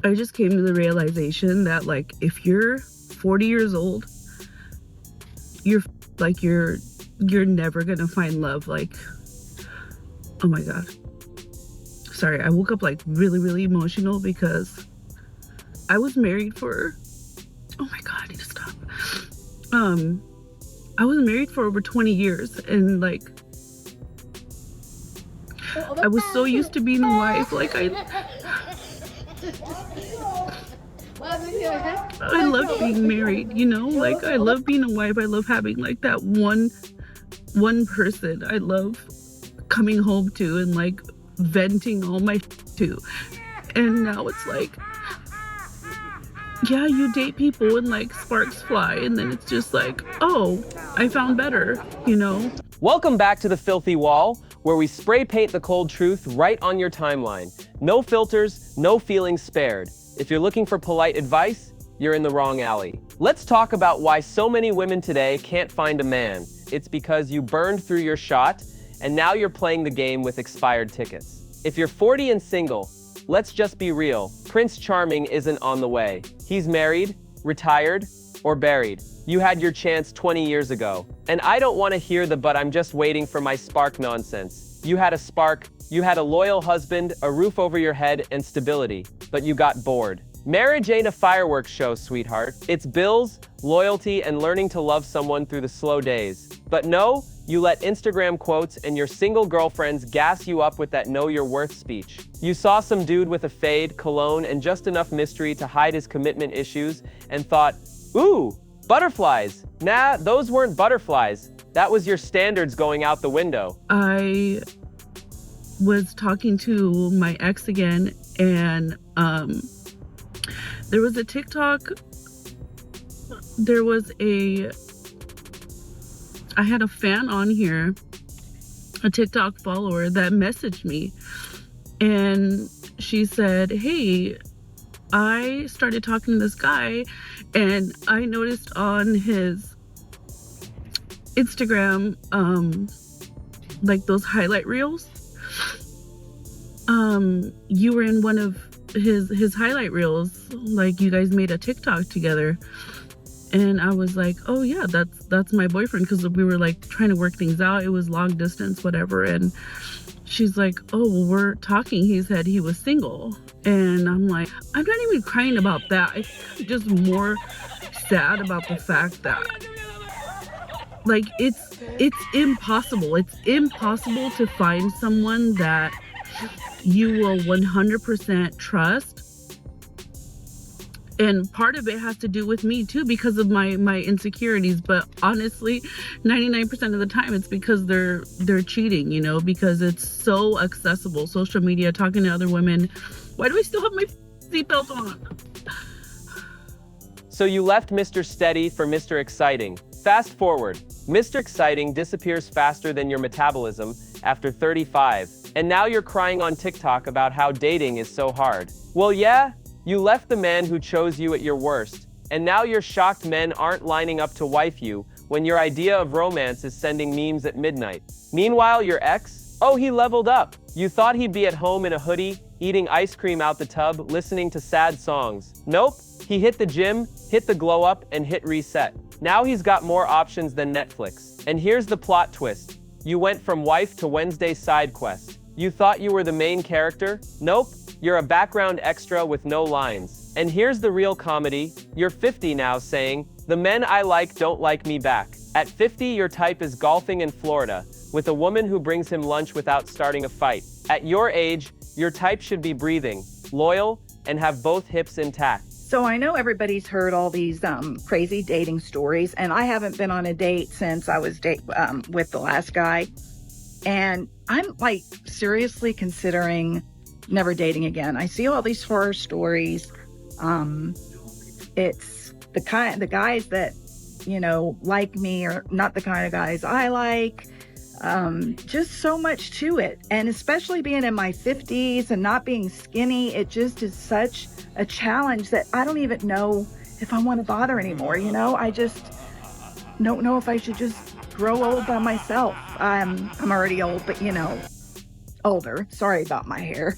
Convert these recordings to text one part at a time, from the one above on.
I just came to the realization that, like, if you're 40 years old, you're like you're never gonna find love. Like, oh my god, sorry, I woke up like really emotional because I was married for, oh my god, I need to stop. um I was married for over 20 years, and like I was so used to being a wife. Like I love being married, you know? Like, I love being a wife. I love having like that one person I love coming home to and like venting all my to. And now it's like, yeah, you date people and like sparks fly, and then it's just like, oh, I found better, you know? Welcome back to The Filthy Wall, where we spray paint the cold truth right on your timeline. No filters, no feelings spared. If you're looking for polite advice, you're in the wrong alley. Let's talk about why so many women today can't find a man. It's because you burned through your shot, and now you're playing the game with expired tickets. If you're 40 and single, let's just be real. Prince Charming isn't on the way. He's married, retired, or buried. You had your chance 20 years ago. And I don't want to hear the "but I'm just waiting for my spark" nonsense. You had a spark, you had a loyal husband, a roof over your head, and stability. But you got bored. Marriage ain't a fireworks show, sweetheart. It's bills, loyalty, and learning to love someone through the slow days. But no, you let Instagram quotes and your single girlfriends gas you up with that know your worth speech. You saw some dude with a fade, cologne, and just enough mystery to hide his commitment issues and thought, ooh, butterflies. Nah, those weren't butterflies. That was your standards going out the window. I was talking to my ex again, and there was a TikTok, I had a fan on here, a TikTok follower that messaged me, and she said, hey, I started talking to this guy, and I noticed on his Instagram, like those highlight reels, you were in one of his highlight reels, like you guys made a TikTok together. And I was like, oh yeah, that's my boyfriend, because we were like trying to work things out. It was long distance, whatever. And she's like, oh, well, we're talking. He said he was single. And I'm like, I'm not even crying about that. I'm just more sad about the fact that, like, it's impossible. It's impossible to find someone that you will 100% trust. And part of it has to do with me too, because of my insecurities. But honestly, 99% of the time it's because they're cheating, you know, because it's so accessible. Social media, talking to other women. Why do I still have my seatbelt on? So you left Mr. Steady for Mr. Exciting. Fast forward, Mr. Exciting disappears faster than your metabolism after 35, and now you're crying on TikTok about how dating is so hard. Well, yeah, you left the man who chose you at your worst, and now you're shocked men aren't lining up to wife you when your idea of romance is sending memes at midnight. Meanwhile, your ex? Oh, he leveled up. You thought he'd be at home in a hoodie, eating ice cream out the tub, listening to sad songs. Nope, he hit the gym, hit the glow up, and hit reset. Now he's got more options than Netflix. And here's the plot twist. You went from wife to Wednesday side quest. You thought you were the main character? Nope. You're a background extra with no lines. And here's the real comedy. You're 50 now, saying, the men I like don't like me back. At 50, your type is golfing in Florida, with a woman who brings him lunch without starting a fight. At your age, your type should be breathing, loyal, and have both hips intact. So I know everybody's heard all these crazy dating stories, and I haven't been on a date since I was with the last guy. And I'm like seriously considering never dating again. I see all these horror stories. It's the guys that, you know, like me are not the kind of guys I like. Just so much to it. And especially being in my 50s and not being skinny, it just is such a challenge that I don't even know if I want to bother anymore. You know, I just don't know if I should just grow old by myself. I'm already old, but you know, older. Sorry about my hair.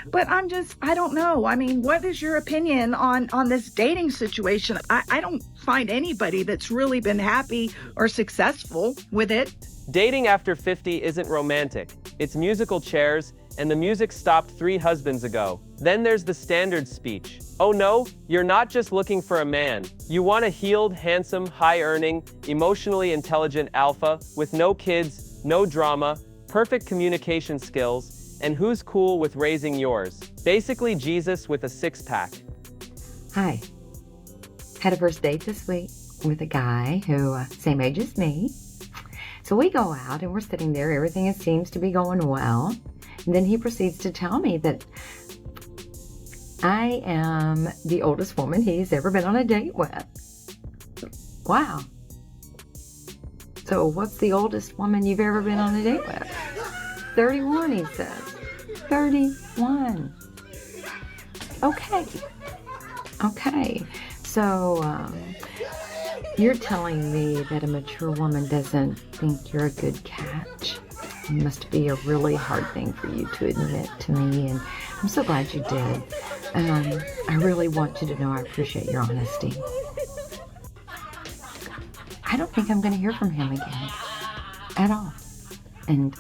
But I don't know. I mean, what is your opinion on this dating situation? I don't find anybody that's really been happy or successful with it. Dating after 50 isn't romantic. It's musical chairs, and the music stopped 3 husbands ago. Then there's the standard speech. Oh no, you're not just looking for a man. You want a healed, handsome, high-earning, emotionally intelligent alpha with no kids, no drama, perfect communication skills, and who's cool with raising yours. Basically Jesus with a 6-pack. Hi. Had a first date this week with a guy who, same age as me. So we go out and we're sitting there, everything seems to be going well. And then he proceeds to tell me that I am the oldest woman he's ever been on a date with. Wow. So what's the oldest woman you've ever been on a date with? 31, he says. 31. Okay. So, you're telling me that a mature woman doesn't think you're a good catch? It must be a really hard thing for you to admit to me, and I'm so glad you did. I really want you to know I appreciate your honesty. I don't think I'm going to hear from him again. At all. And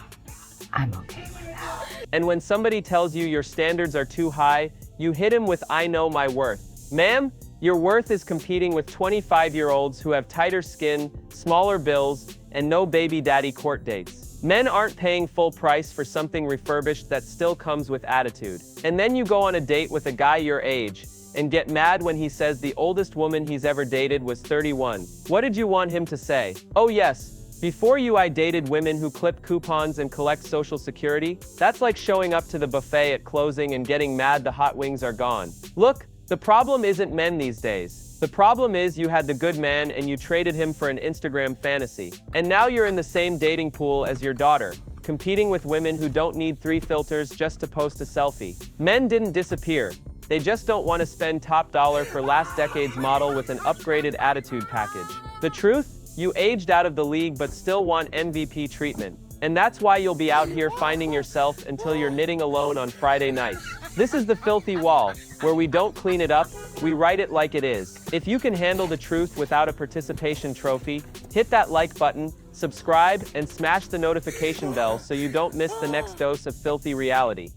I'm okay with that. And when somebody tells you your standards are too high, you hit him with "I know my worth." Ma'am, your worth is competing with 25-year-olds who have tighter skin, smaller bills, and no baby daddy court dates. Men aren't paying full price for something refurbished that still comes with attitude. And then you go on a date with a guy your age and get mad when he says the oldest woman he's ever dated was 31. What did you want him to say? Oh yes, before you I dated women who clip coupons and collect Social Security. That's like showing up to the buffet at closing and getting mad the hot wings are gone. Look, the problem isn't men these days. The problem is you had the good man and you traded him for an Instagram fantasy. And now you're in the same dating pool as your daughter, competing with women who don't need 3 filters just to post a selfie. Men didn't disappear. They just don't want to spend top dollar for last decade's model with an upgraded attitude package. The truth? You aged out of the league but still want MVP treatment. And that's why you'll be out here finding yourself until you're knitting alone on Friday nights. This is the filthy wall, where we don't clean it up, we write it like it is. If you can handle the truth without a participation trophy, hit that like button, subscribe, and smash the notification bell so you don't miss the next dose of filthy reality.